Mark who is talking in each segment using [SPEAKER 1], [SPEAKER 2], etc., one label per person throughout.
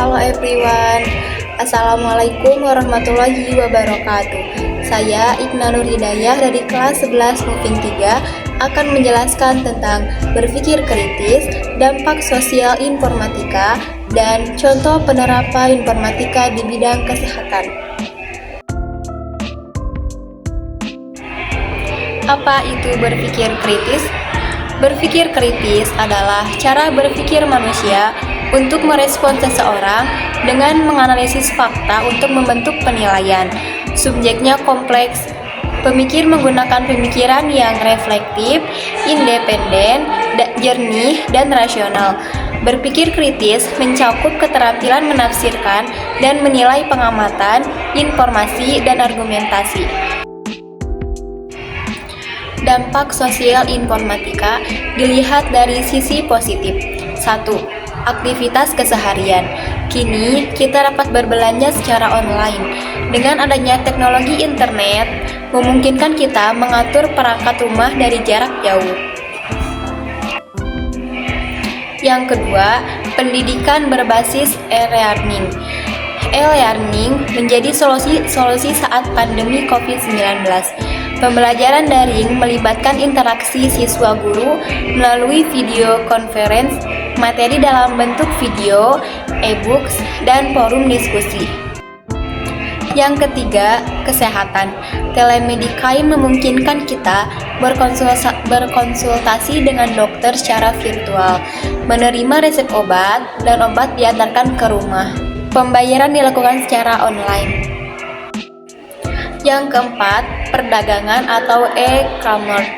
[SPEAKER 1] Halo everyone, Assalamualaikum warahmatullahi wabarakatuh. Saya Iqna Nur Hidayah dari kelas 11 Moving 3 akan menjelaskan tentang berpikir kritis, dampak sosial informatika, dan contoh penerapan informatika di bidang kesehatan. Apa itu berpikir kritis? Berpikir kritis adalah cara berpikir manusia untuk merespon seseorang dengan menganalisis fakta untuk membentuk penilaian. Subjeknya kompleks. Pemikir menggunakan pemikiran yang reflektif, independen, jernih, dan rasional. Berpikir kritis mencakup keterampilan menafsirkan dan menilai pengamatan, informasi, dan argumentasi. Dampak sosial informatika dilihat dari sisi positif. 1. Aktivitas keseharian. Kini kita dapat berbelanja secara online. Dengan adanya teknologi internet, memungkinkan kita mengatur perangkat rumah dari jarak jauh. Yang kedua, pendidikan berbasis e-learning. E-learning menjadi solusi saat pandemi COVID-19. Pembelajaran daring melibatkan interaksi siswa guru melalui video conference, materi dalam bentuk video, e-books, dan forum diskusi. Yang ketiga, kesehatan. Telemedicine memungkinkan kita berkonsultasi dengan dokter secara virtual, menerima resep obat, dan obat diantarkan ke rumah. Pembayaran dilakukan secara online. Yang keempat, perdagangan atau e-commerce.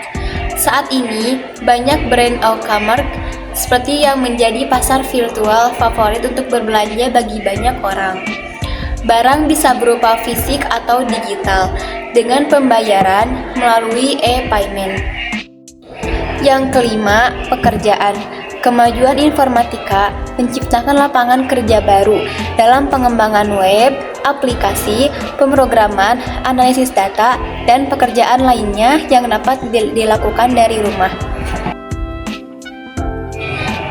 [SPEAKER 1] Saat ini, banyak brand e-commerce seperti yang menjadi pasar virtual favorit untuk berbelanja bagi banyak orang. Barang bisa berupa fisik atau digital dengan pembayaran melalui e-payment. Yang kelima, pekerjaan. Kemajuan informatika menciptakan lapangan kerja baru dalam pengembangan web, aplikasi, pemrograman, analisis data, dan pekerjaan lainnya yang dapat dilakukan dari rumah.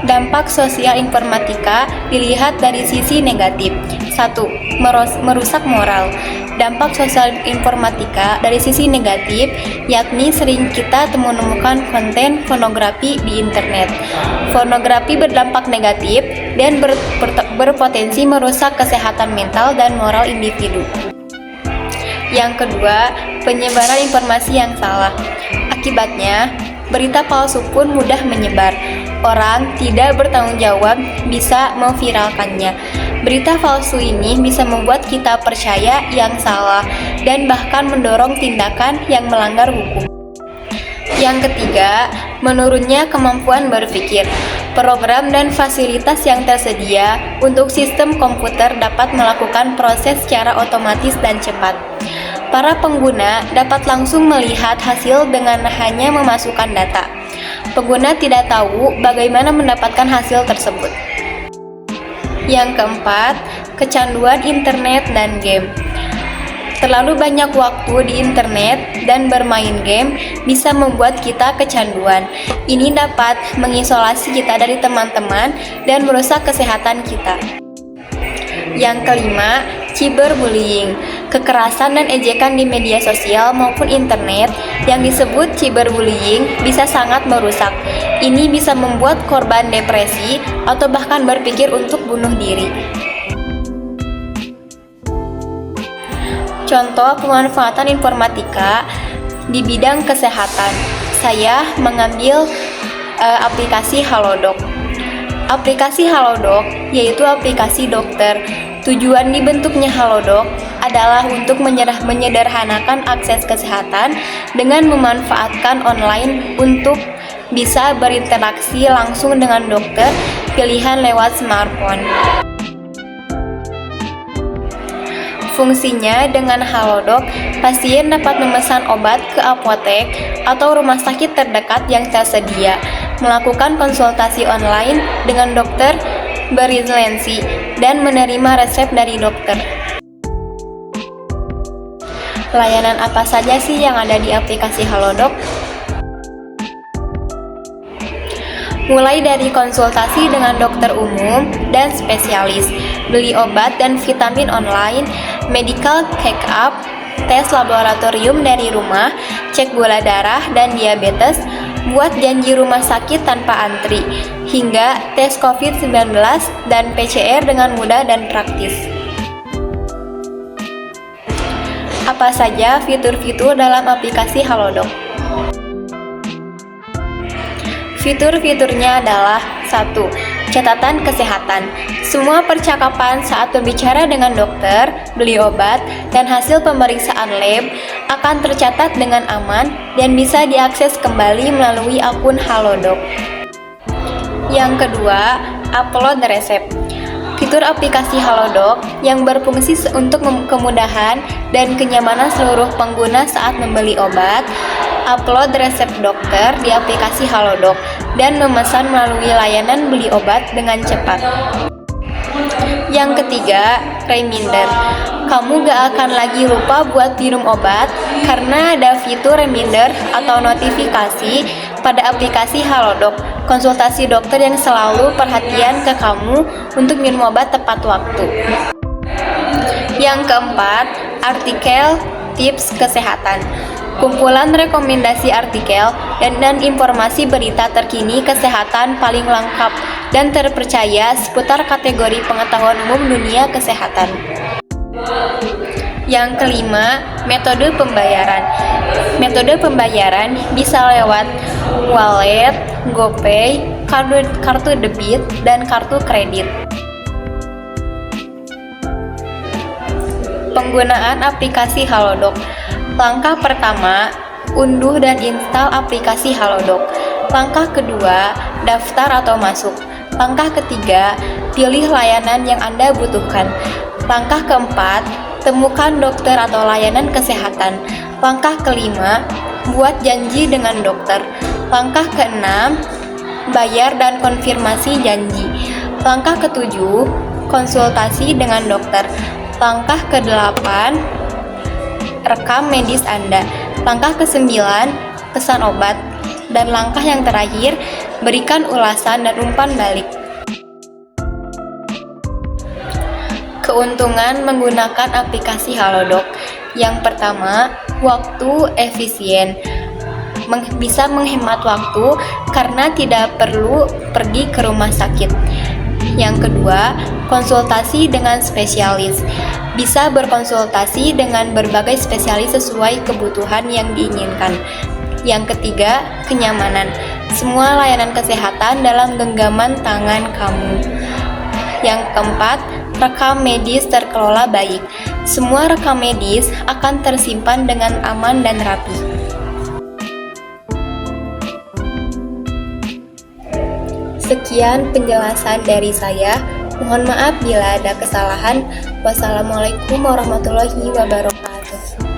[SPEAKER 1] Dampak sosial informatika dilihat dari sisi negatif. 1. Merusak moral. Dampak sosial informatika dari sisi negatif, yakni sering kita menemukan konten pornografi di internet. Pornografi berdampak negatif dan berpotensi merusak kesehatan mental dan moral individu. Yang kedua, penyebaran informasi yang salah. Akibatnya, berita palsu pun mudah menyebar. Orang tidak bertanggung jawab bisa memviralkannya. Berita palsu ini bisa membuat kita percaya yang salah dan bahkan mendorong tindakan yang melanggar hukum. Yang ketiga, menurunnya kemampuan berpikir. Program dan fasilitas yang tersedia untuk sistem komputer dapat melakukan proses secara otomatis dan cepat. Para pengguna dapat langsung melihat hasil dengan hanya memasukkan data. Pengguna tidak tahu bagaimana mendapatkan hasil tersebut. Yang keempat, kecanduan internet dan game. Terlalu banyak waktu di internet dan bermain game bisa membuat kita kecanduan. Ini dapat mengisolasi kita dari teman-teman dan merusak kesehatan kita. Yang kelima, cyberbullying. Kekerasan dan ejekan di media sosial maupun internet yang disebut cyberbullying bisa sangat merusak. Ini bisa membuat korban depresi atau bahkan berpikir untuk bunuh diri. Contoh pemanfaatan informatika di bidang kesehatan. Saya mengambil aplikasi Halodoc. Aplikasi Halodoc yaitu aplikasi dokter. Tujuan dibentuknya Halodoc adalah untuk menyederhanakan akses kesehatan dengan memanfaatkan online untuk bisa berinteraksi langsung dengan dokter pilihan lewat smartphone. Fungsinya, dengan Halodoc, pasien dapat memesan obat ke apotek atau rumah sakit terdekat yang tersedia, melakukan konsultasi online dengan dokter berlisensi, dan menerima resep dari dokter. Layanan apa saja sih yang ada di aplikasi Halodoc? mulai dari konsultasi dengan dokter umum dan spesialis, beli obat dan vitamin online, medical check-up, tes laboratorium dari rumah, cek gula darah dan diabetes, buat janji rumah sakit tanpa antri, hingga tes COVID-19 dan PCR dengan mudah dan praktis. Apa saja fitur-fitur dalam aplikasi Halodoc? Fitur-fiturnya adalah 1. Catatan kesehatan. Semua percakapan saat berbicara dengan dokter, beli obat, dan hasil pemeriksaan lab akan tercatat dengan aman dan bisa diakses kembali melalui akun Halodoc. Yang kedua, upload resep. Fitur aplikasi Halodoc yang berfungsi untuk kemudahan dan kenyamanan seluruh pengguna saat membeli obat, upload resep dokter di aplikasi Halodoc, dan memesan melalui layanan beli obat dengan cepat. Yang ketiga, reminder. Kamu gak akan lagi lupa buat minum obat karena ada fitur reminder atau notifikasi pada aplikasi Halodoc, konsultasi dokter yang selalu perhatian ke kamu untuk minum obat tepat waktu. Yang keempat, artikel tips kesehatan. Kumpulan rekomendasi artikel dan informasi berita terkini kesehatan paling lengkap dan terpercaya seputar kategori pengetahuan umum dunia kesehatan. Yang kelima, metode pembayaran. Metode pembayaran bisa lewat wallet, GoPay, kartu debit, dan kartu kredit. Penggunaan aplikasi Halodoc. Langkah pertama, unduh dan install aplikasi Halodoc. Langkah kedua, daftar atau masuk. Langkah ketiga, pilih layanan yang Anda butuhkan. Langkah keempat, temukan dokter atau layanan kesehatan. Langkah kelima, buat janji dengan dokter. Langkah keenam, bayar dan konfirmasi janji. Langkah ketujuh, konsultasi dengan dokter. Langkah kedelapan, rekam medis Anda. Langkah ke-9, pesan obat. Dan langkah yang terakhir, berikan ulasan dan umpan balik. Keuntungan menggunakan aplikasi Halodoc. Yang pertama, waktu efisien. Bisa menghemat waktu karena tidak perlu pergi ke rumah sakit. Yang kedua, konsultasi dengan spesialis. Bisa berkonsultasi dengan berbagai spesialis sesuai kebutuhan yang diinginkan. Yang ketiga, kenyamanan. Semua layanan kesehatan dalam genggaman tangan kamu. Yang keempat, rekam medis terkelola baik. Semua rekam medis akan tersimpan dengan aman dan rapi. Sekian penjelasan dari saya. Mohon maaf bila ada kesalahan. Wassalamualaikum warahmatullahi wabarakatuh.